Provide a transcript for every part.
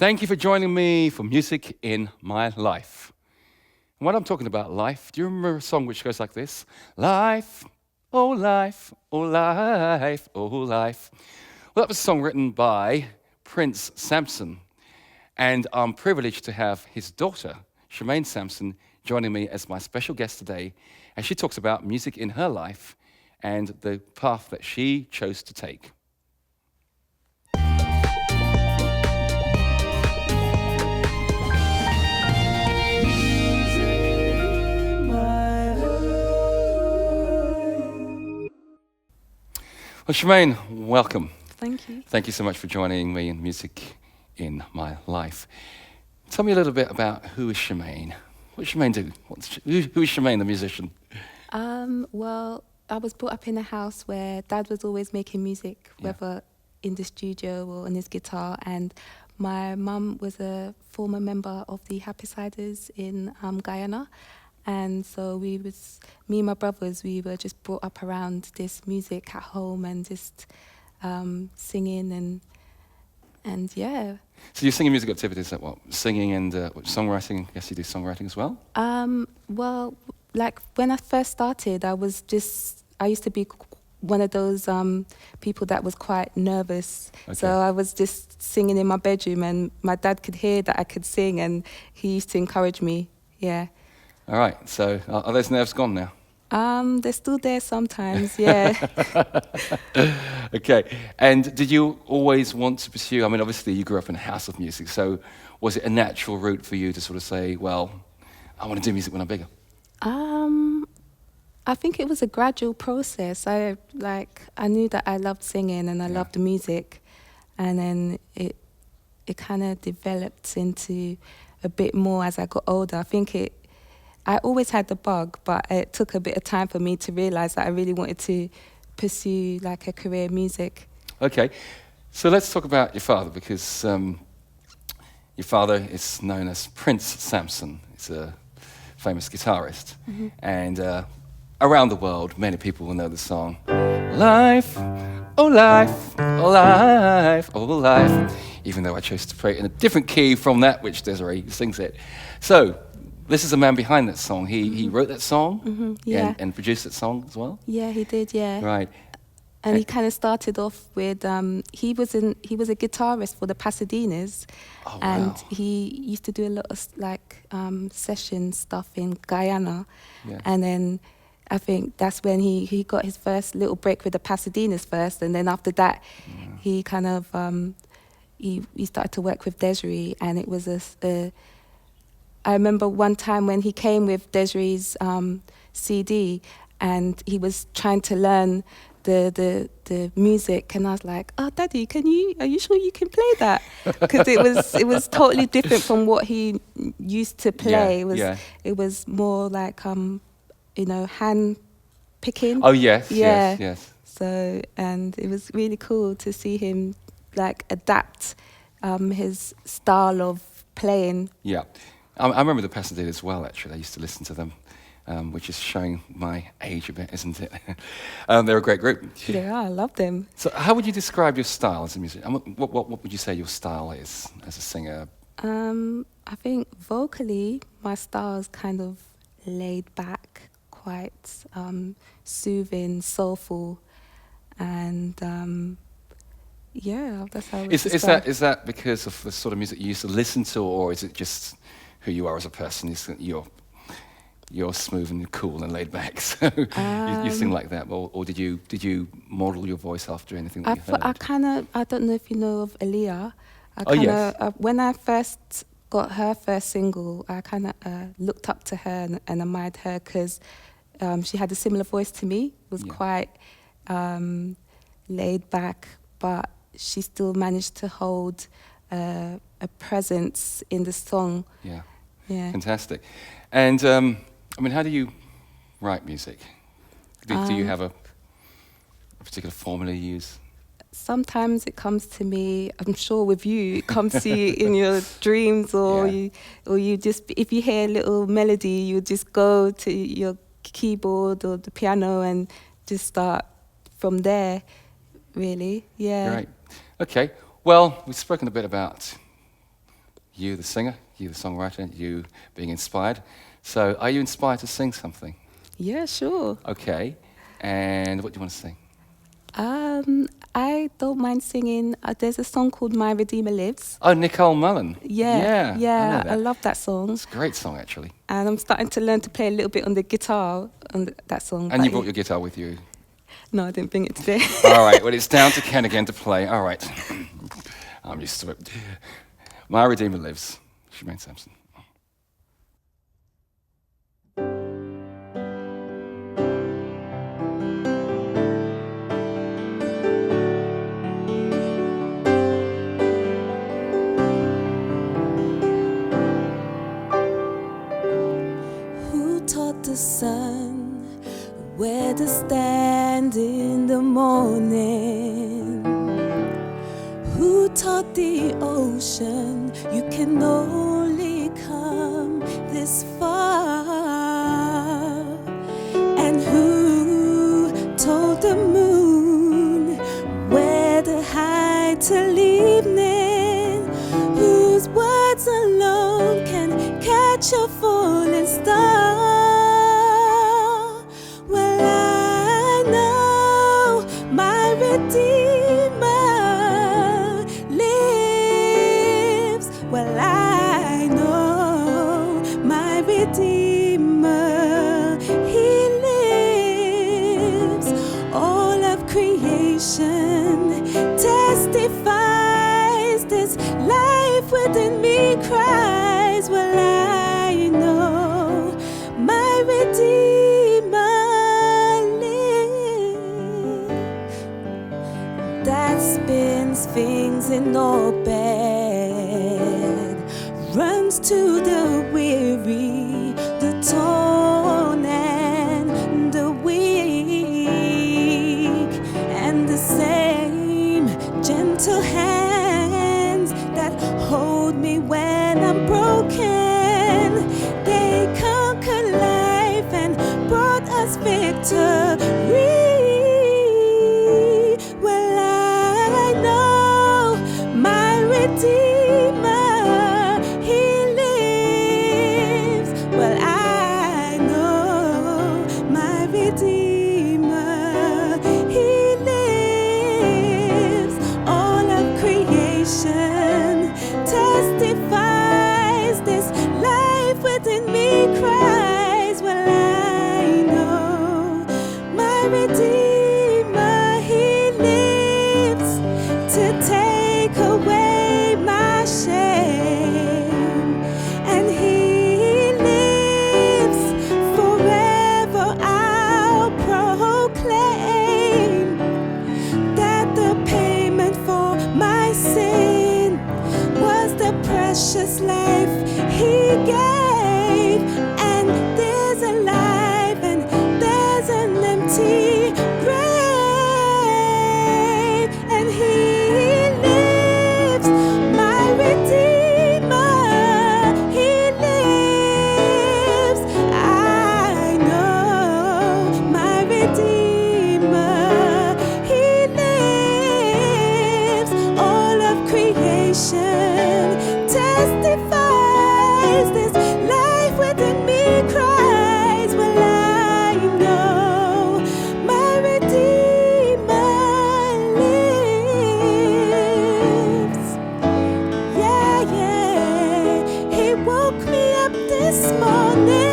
Thank you for joining me for Music in My Life. And when I'm talking about life, do you remember a song which goes like this? Life, oh life, oh life, oh life. Well, that was a song written by Prince Samson. And I'm privileged to have his daughter, Samson, joining me as my special guest today. And she talks about music in her life and the path that she chose to take. Well, Shemaine, welcome. Thank you. Thank you so much for joining me in Music in My Life. Tell me a little bit about who is Shemaine. What does Shemaine do? Who is Shemaine, the musician? Well, I was brought up in a house where Dad was always making music, whether in the studio or on his guitar. And my mum was a former member of the Happy Siders in Guyana. And so me and my brothers, we were just brought up around this music at home and just singing and yeah. So you're singing music activities like what? Singing and songwriting? I guess you do songwriting as well? Well, like when I first started, I used to be one of those people that was quite nervous. Okay. So I was just singing in my bedroom and my dad could hear that I could sing and he used to encourage me, yeah. All right, so are those nerves gone now? They're still there sometimes, yeah. Okay, and did you always want to pursue, I mean, obviously you grew up in a house of music, so was it a natural route for you to sort of say, well, I want to do music when I'm bigger? I think it was a gradual process. I knew that I loved singing and I loved the music, and then it kind of developed into a bit more as I got older. I always had the bug, but it took a bit of time for me to realise that I really wanted to pursue like a career in music. Okay, so let's talk about your father, because your father is known as Prince Samson. He's a famous guitarist. Mm-hmm. And around the world, many people will know the song, Life, oh life, oh life, oh life, even though I chose to play it in a different key from that which Desiree sings it. So, this is the man behind that song. He wrote that song and produced that song as well? Yeah, he did, yeah. Right. And he kind of started off with, he was a guitarist for the Pasadenas. Oh, wow. And he used to do a lot of session stuff in Guyana. Yeah. And then I think that's when he got his first little break with the Pasadenas first. And then after that, he kind of, he started to work with Desiree, and it was I remember one time when he came with Desiree's CD, and he was trying to learn the music, and I was like, "Oh, Daddy, are you sure you can play that?" Because it was totally different from what he used to play. It was more like hand picking. Oh yes. So, and it was really cool to see him like adapt his style of playing. Yeah. I remember the Pasadena as well, actually. I used to listen to them, which is showing my age a bit, isn't it? They're a great group. Yeah, I love them. So how would you describe your style as a musician? What would you say your style is as a singer? I think vocally, my style is kind of laid back, quite soothing, soulful, and that's how I would describe. Is that because of the sort of music you used to listen to, or is it just who you are as a person? You're smooth and cool and laid back, so you sing like that, or did you model your voice after anything that you heard? I don't know if you know of Aaliyah. When I first got her first single, I kind of looked up to her and admired her because she had a similar voice to me. Was quite laid back, but she still managed to hold a presence in the song. Yeah. Yeah. Fantastic. And I mean, how do you write music? Do you have a particular formula you use? Sometimes it comes to me, I'm sure with you, it comes to you in your dreams, or you just, if you hear a little melody, you just go to your keyboard or the piano and just start from there, really. Yeah. Right. Okay. Well, we've spoken a bit about you, the singer, you, the songwriter, you being inspired. So are you inspired to sing something? Yeah, sure. Okay. And what do you want to sing? I don't mind singing. There's a song called My Redeemer Lives. Oh, Nicole Mullen. Yeah, I know that. I love that song. It's a great song, actually. And I'm starting to learn to play a little bit on the guitar on that song. And you brought your guitar with you. No, I didn't bring it today. All right, well, it's down to Ken again to play. All right. I'm used to it. My Redeemer Lives. Shemaine Samson. Who taught the sun where to stand in the morning? Who taught the ocean you can only come this far? And who told the moon where to hide till evening? Whose words alone can catch a falling star? Well, I know my Redeemer lives. Well, I know my Redeemer, He lives. All of creation testifies, this life within me cries. Well, I know my Redeemer lives. That spins things in orbit, runs to the weary, the torn and the weak, and the same gentle hands that hold me when I'm broken. They conquered life and brought us victory. Well, I know my Redeemer, He lives. Well, I know my Redeemer, He lives. All of creation testifies, this life within me cries. Well, I know my Redeemer, He lives to take away my shame. And He lives forever. I'll proclaim that the payment for my sin was the precious life He gave. And there's a life and there's an empty grave. And He lives, my Redeemer, He lives. I know my Redeemer, He lives. All of creation testifies, this life within me cries. Well, I know my Redeemer lives. Yeah, yeah. He woke me up this morning.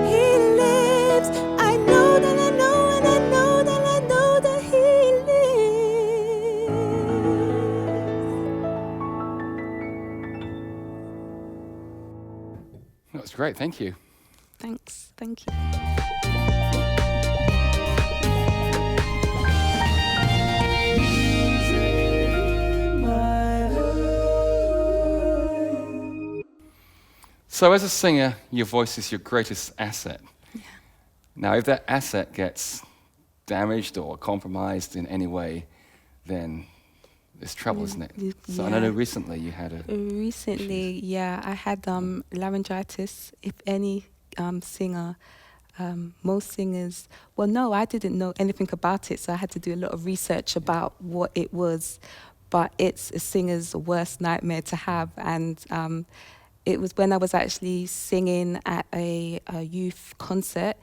He lives. I know that I know, and I know that I know that He lives. That was great, thank you. Thanks. Thank you. So as a singer, your voice is your greatest asset. Now, if that asset gets damaged or compromised in any way, then there's trouble, isn't it? So I know Yeah. recently you had a... Recently, yeah, I had laryngitis. If any singer, most singers, well, no, I didn't know anything about it, so I had to do a lot of research about what it was. but it's a singer's worst nightmare to have. And it was when I was actually singing at a youth concert,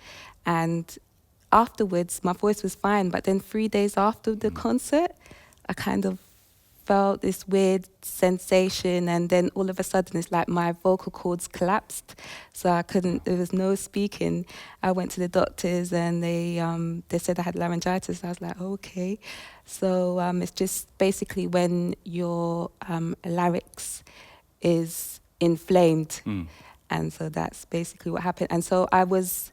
and afterwards my voice was fine, but then 3 days after the concert, I kind of felt this weird sensation, and then all of a sudden it's like my vocal cords collapsed, so I couldn't, there was no speaking. I went to the doctors and they said I had laryngitis. I was like, okay. So it's just basically when your larynx is inflamed, and so that's basically what happened. And so I was,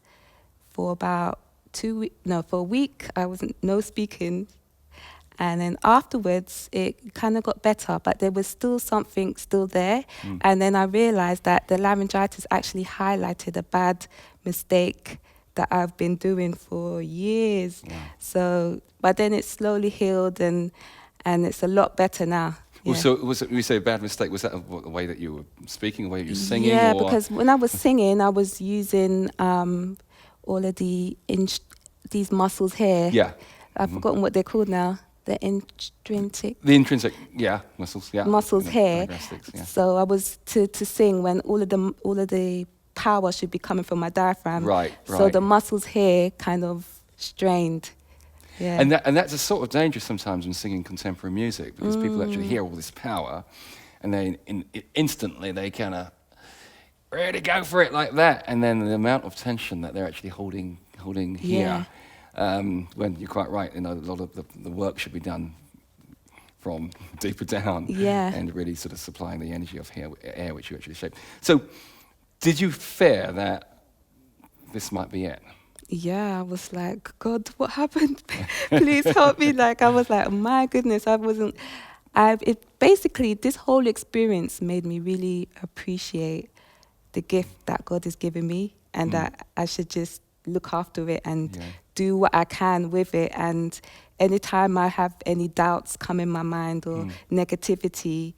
for about for a week I wasn't no speaking. And then afterwards, it kind of got better, but there was still something still there. And then I realized that the laryngitis actually highlighted a bad mistake that I've been doing for years. Yeah. So, but then it slowly healed, and it's a lot better now. Well, so was it, when you say a bad mistake, was that the way that you were speaking, the way you were singing? Yeah, or? Because when I was singing, I was using all of these muscles here. Yeah. I've forgotten what they're called now. The intrinsic, muscles, muscles here. Yeah. So I was to sing when all of the power should be coming from my diaphragm. Right. So the muscles here kind of strained. Yeah. And that's a sort of danger sometimes when singing contemporary music, because people actually hear all this power, and they instantly they kind of really go for it like that, and then the amount of tension that they're actually holding here. When you're quite right, a lot of the work should be done from deeper down, and really sort of supplying the energy of air which you actually shape. So, did you fear that this might be it? Yeah, I was like, God, what happened? Please help me. Like, I was like, my goodness, basically, this whole experience made me really appreciate the gift that God has given me, and that I should just look after it and do what I can with it. And anytime I have any doubts come in my mind or negativity,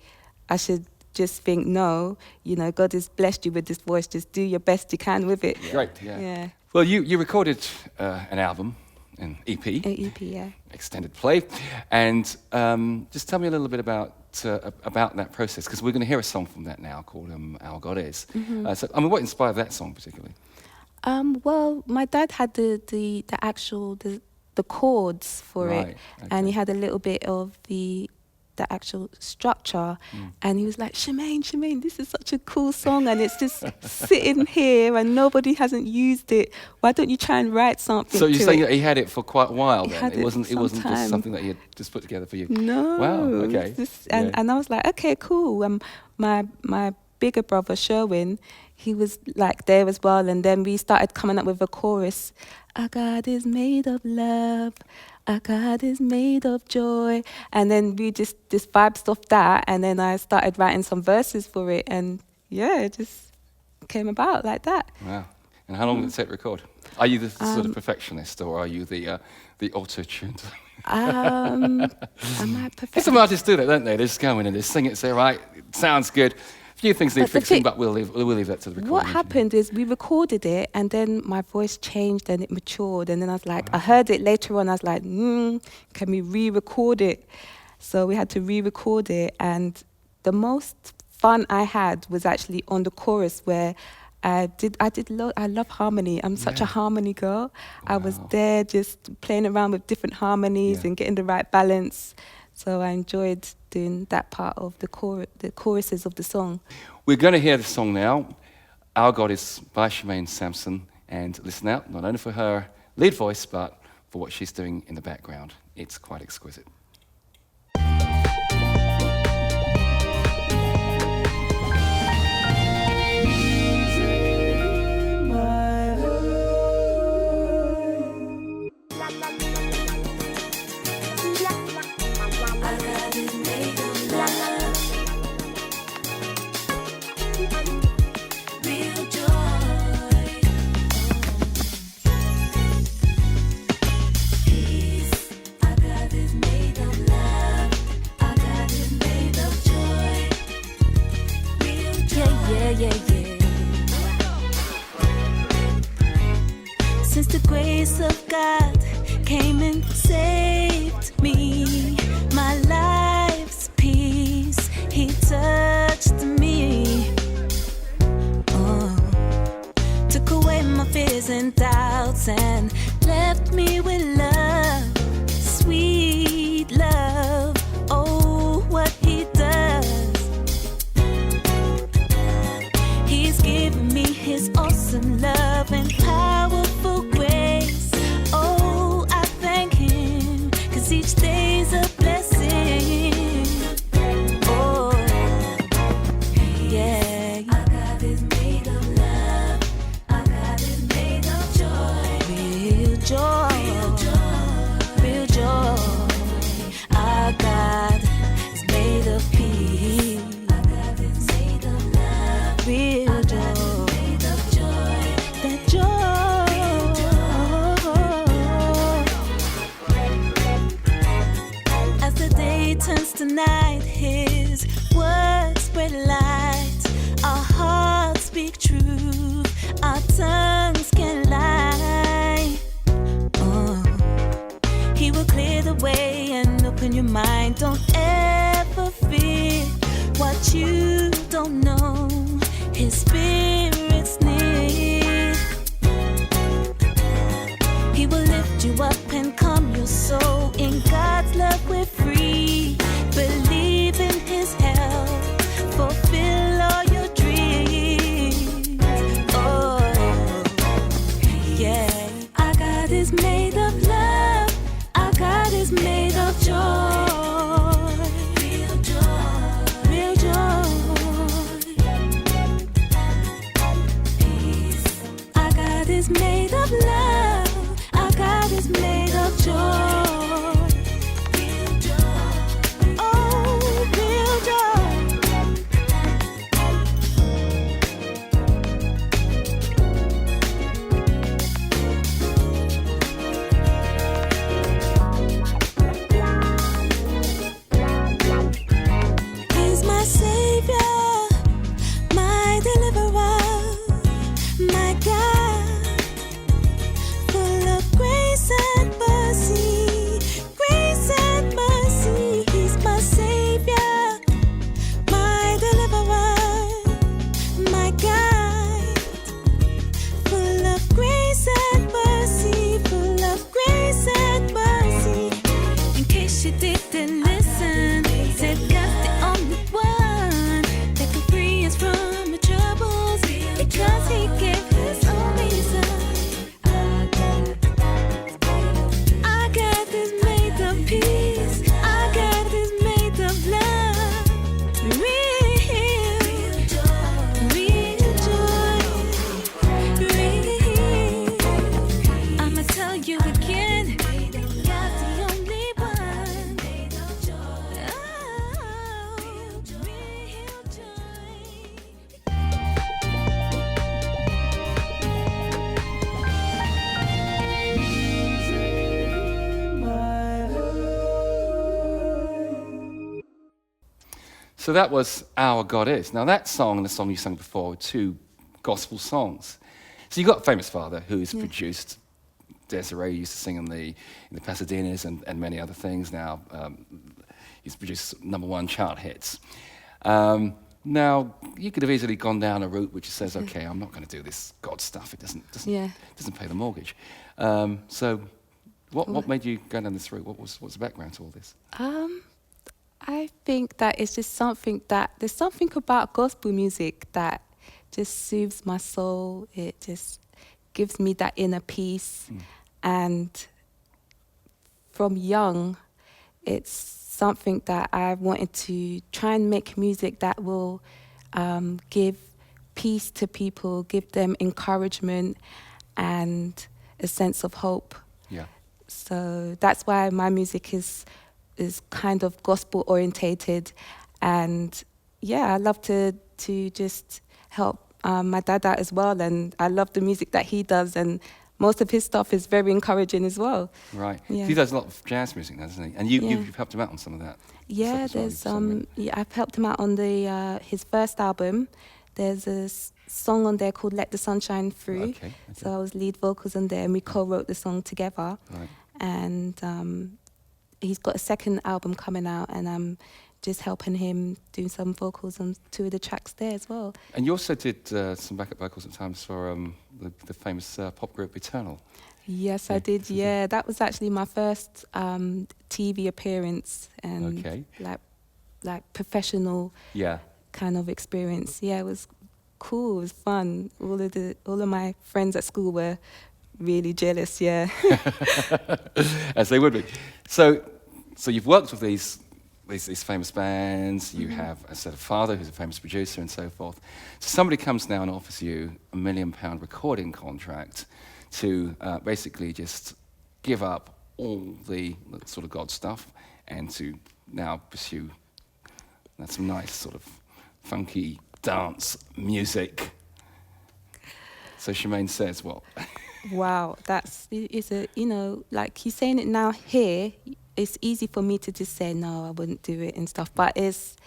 I should just think, no, God has blessed you with this voice, just do your best you can with it. Great, yeah. Well, you recorded an album, an EP. An EP, yeah. Extended play. And just tell me a little bit about that process, because we're going to hear a song from that now called Our God Is. So, what inspired that song particularly? Well, my dad had the actual chords for it, okay. And he had a little bit of the actual structure, and he was like, Shemaine, this is such a cool song, and it's just sitting here, and nobody hasn't used it. Why don't you try and write something? So you're saying that he had it for quite a while then? It wasn't just something that he had just put together for you? No. Wow. Okay. And I was like, okay, cool. My bigger brother Sherwin, he was like there as well, and then we started coming up with a chorus. Our God is made of love, our God is made of joy, and then we just vibed off that, and then I started writing some verses for it, and it just came about like that. Wow. And how long did it take to record? Are you the sort of perfectionist, or are you the auto-tuned? Am I perfectionist? Some artists do that, don't they? They just go in and they sing it, say, right, it sounds good. A few things need fixing, but we'll leave that to the recording. What happened is we recorded it, and then my voice changed and it matured, and then I was like, I heard it later on, I was like, can we re-record it? So we had to re-record it, and the most fun I had was actually on the chorus, where I love harmony. I'm such a harmony girl. Wow. I was there just playing around with different harmonies and getting the right balance. So I enjoyed doing that part of the choruses of the song. We're going to hear the song now. Our God Is by Shemaine Samson. And listen out, not only for her lead voice, but for what she's doing in the background. It's quite exquisite. Since the grace of God came and saved me, my life's much to me. Took away my fears and doubts and left me with love, sweet love. Oh, what he does. He's given me his awesome love and powerful grace. Oh, I thank him, 'cause each day's a blessing. Oh, yeah. Our God is made of love. Our God is made of joy. Real joy. Real joy. Real joy. Our God is made of peace. Our God is made of love. Real joy. Made of joy. That joy. As the day turns to night, his words spread light. Our hearts speak truth. Our tongues can lie. He will clear the way and open your mind. Don't ever fear what you don't know. His spirit's near. He will lift you up and calm your soul. In God's love we're free. Believe in his help. Fulfill all your dreams. Oh, yeah. Our God is made of love. Our God is made of joy. Real joy. Real joy. Peace. Our God is made of love. Our God is made of joy. Real joy. Oh, real joy. He's my savior, my deliverer, my God, full of grace and mercy, grace and mercy. He's my savior, my deliverer, my God, full of grace and mercy, full of grace and mercy. In case you didn't listen, said God's the only one that can free us from the troubles, because he gave his only son. Our God is made of peace. Our God is made of love. Real joy. Real joy. Real. I'ma tell you again, God's the only one. Oh, real joy. So that was Our God Is. Now that song and the song you sang before were two gospel songs. So you've got a famous father who's produced, Desiree used to sing in the Pasadenas and many other things. Now he's produced #1 chart hits. Now you could have easily gone down a route which says, okay, I'm not going to do this God stuff. It doesn't pay the mortgage. So what made you go down this route? What's the background to all this? I think that it's just something that there's something about gospel music that just soothes my soul. It just gives me that inner peace. And from young, it's something that I wanted to try and make music that will give peace to people, give them encouragement and a sense of hope. Yeah. So that's why my music is kind of gospel orientated, and I love to just help my dad out as well, and I love the music that he does, and most of his stuff is very encouraging as well. Right. Yeah. He does a lot of jazz music now, doesn't he? And you've helped him out on some of that. Yeah, stuff as well, there's I've helped him out on the his first album. There's a song on there called Let the Sunshine Through. Okay. So I was lead vocals on there, and we co-wrote the song together. Right. And he's got a second album coming out, and I'm just helping him doing some vocals on 2 of the tracks there as well. And you also did some backup vocals at times for the famous pop group Eternal. Yes, I did. Yeah, that was actually my first TV appearance and like professional kind of experience. Yeah, it was cool. It was fun. All of my friends at school were really jealous. Yeah, as they would be. So you've worked with these famous bands. You have, as I said, a father who's a famous producer and so forth. So somebody comes now and offers you £1 million recording contract to basically just give up all the sort of God stuff and to now pursue some nice sort of funky dance music. So Shemaine says what? Wow, it's a, you know, like he's saying it now here, it's easy for me to just say, no, I wouldn't do it and stuff, but it's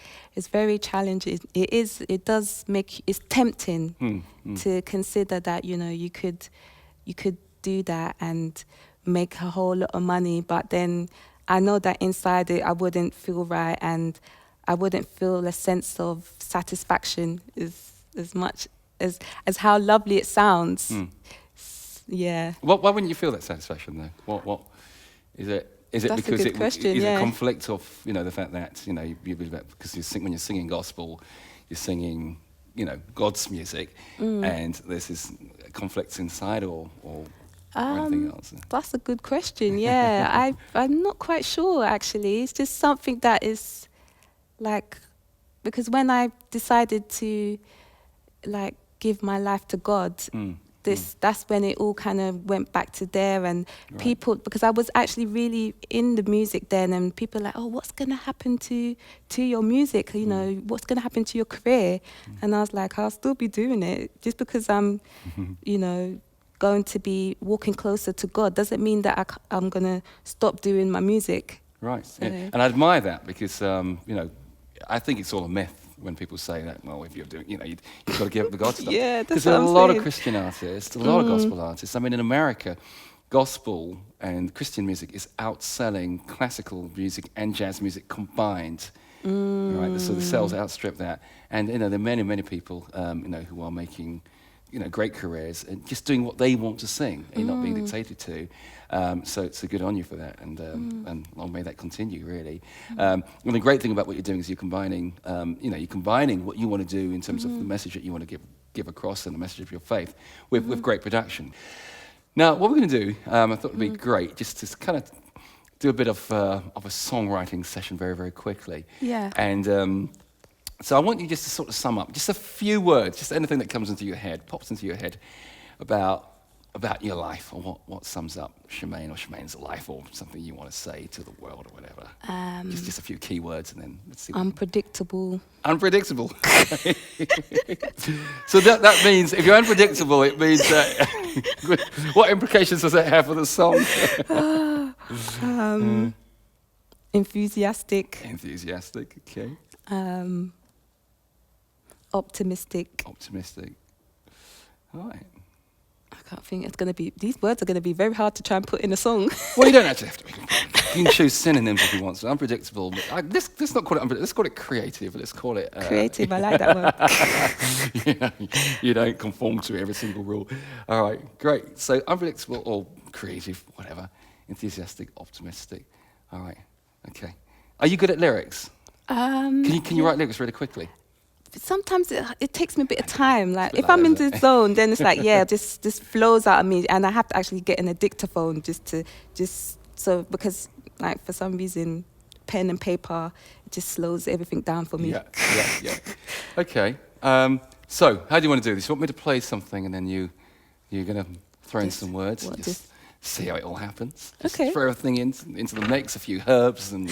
very challenging. It's tempting to consider that, you know, you could do that and make a whole lot of money, but then I know that inside it, I wouldn't feel right and I wouldn't feel a sense of satisfaction as much as how lovely it sounds. Yeah. Why wouldn't you feel that satisfaction though? What is it? Is it That's because a good question, is yeah. it a conflict of, you know, the fact that, you know, because when you're singing gospel, you're singing, you know, God's music, and there's this conflict inside or anything else? That's a good question. Yeah, I'm not quite sure actually. It's just something that is like, because when I decided to like give my life to God, that's when it all kind of went back to there, and people, because I was actually really in the music then, and people were like, oh, what's going to happen to your music? You know, what's going to happen to your career? And I was like, I'll still be doing it. Just because I'm, you know, going to be walking closer to God doesn't mean that I'm going to stop doing my music. Right. So. Yeah. And I admire that because, you know, I think it's all a myth when people say that, well, if you're doing, you know, you've got to give up the God stuff. Yeah, that's because there are what a I'm lot saying. of Christian artists, a lot of gospel artists. I mean, in America, gospel and Christian music is outselling classical music and jazz music combined. Right, so the sales outstrip that, and you know, there are many, many people, you know, who are making, you know, great careers and just doing what they want to sing and not being dictated to. So it's a good on you for that, and long may that continue, really. And the great thing about what you're doing is you're combining, you know, you're combining what you want to do in terms of the message that you want to give across and the message of your faith with great production. Now, what we're going to do, I thought it'd be great just to kind of do a bit of a songwriting session very, very quickly. Yeah. And so I want you just to sort of sum up, just a few words, just anything that comes into your head, pops into your head about your life, or what sums up Shemaine or Shemaine's life, or something you want to say to the world or whatever. Just a few key words, and then let's see. Unpredictable. Unpredictable. So that means, if you're unpredictable, it means what implications does that have for the song? Enthusiastic. Enthusiastic, okay. Optimistic. Optimistic. All right. I can't think. These words are going to be very hard to try and put in a song. Well, you don't actually have to. You can choose synonyms if you want. So unpredictable. But let's not call it unpredictable. Let's call it creative. Let's call it Creative. I like that one. You know, you don't conform to every single rule. All right, great. So unpredictable or creative, whatever. Enthusiastic, optimistic. All right. Okay. Are you good at lyrics? Can you write lyrics really quickly? Sometimes it takes me a bit of time. Like if I'm in the zone, then it's like just flows out of me, and I have to actually get an dictaphone because like for some reason, pen and paper it just slows everything down for me. Yeah. Okay. So how do you want to do this? You want me to play something, and then you're gonna throw in some words? What, just see how it all happens. Okay. Just throw everything into the mix, a few herbs, and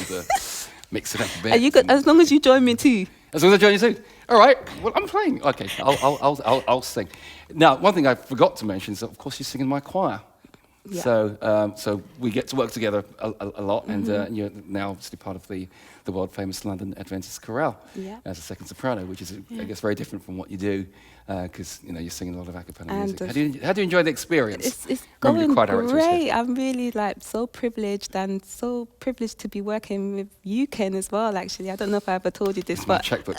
mix it up a bit. Are you good? As long as you join me too. As long as I join you too. All right. Well, I'm playing. Okay. I'll sing. Now, one thing I forgot to mention is that, of course, you sing in my choir. Yeah. So we get to work together a lot, and you're now obviously part of the world famous London Adventist chorale as a second soprano, which is I guess very different from what you do, because you're singing a lot of a cappella music. How do you enjoy the experience? It's Remember going the choir director was here. great. I'm really so privileged to be working with you, Ken, as well. Actually, I don't know if I ever told you this, My but checkbook.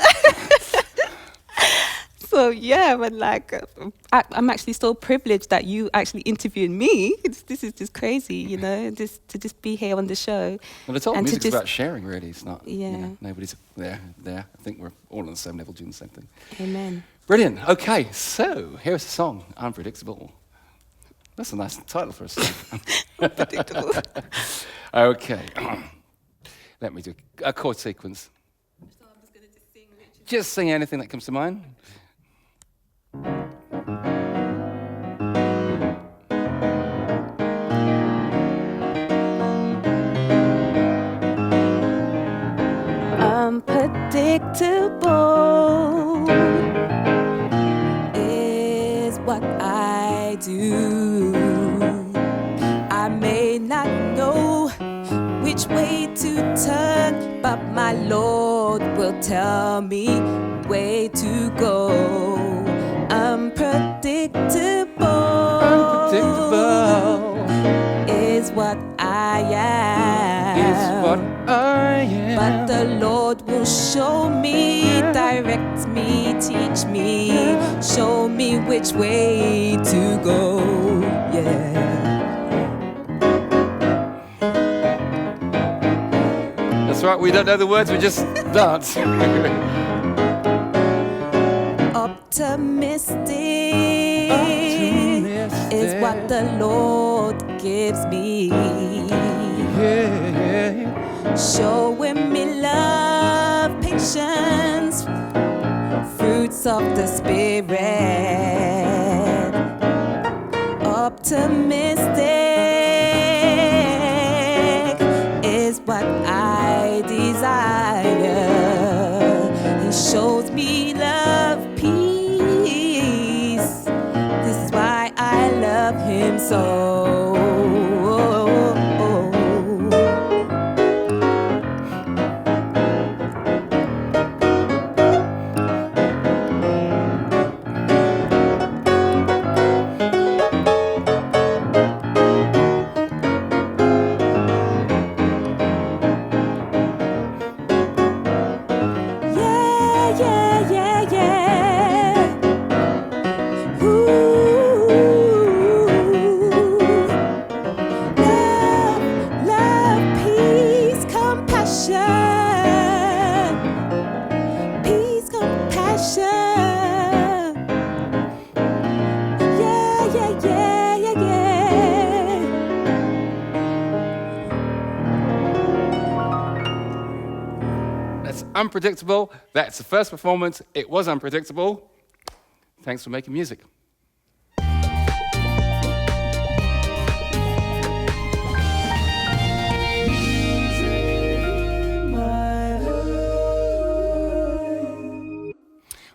so yeah, but I'm actually so privileged that you actually interviewed me. This is just crazy, to just be here on the show. Well, it's all and music's about sharing, really. It's not. Yeah. Nobody's there. I think we're all on the same level doing the same thing. Amen. Brilliant. Okay, so here's a song, Unpredictable. That's a nice title for a song. Unpredictable. Okay. Let me do a chord sequence. So I'm just gonna sing. Just sing anything that comes to mind. Unpredictable is what I do. I may not know which way to turn, but my Lord will tell me where to go. Unpredictable is what I am. Is what I am. But the Lord will show me, direct me, teach me, show me which way to go. Yeah. That's right, we don't know the words, we just dance. Optimistic is what the Lord gives me. Showing me love, patience, fruits of the Spirit. Optimistic is what I desire. He shows me love, peace. This is why I love him so. Unpredictable. That's the first performance. It was unpredictable. Thanks for making music.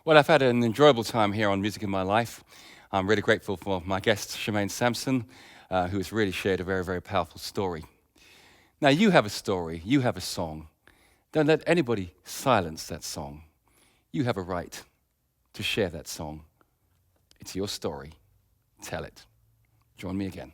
Well, I've had an enjoyable time here on Music in My Life. I'm really grateful for my guest, Samson, who has really shared a very, very powerful story. Now, you have a story. You have a song. Don't let anybody silence that song. You have a right to share that song. It's your story. Tell it. Join me again.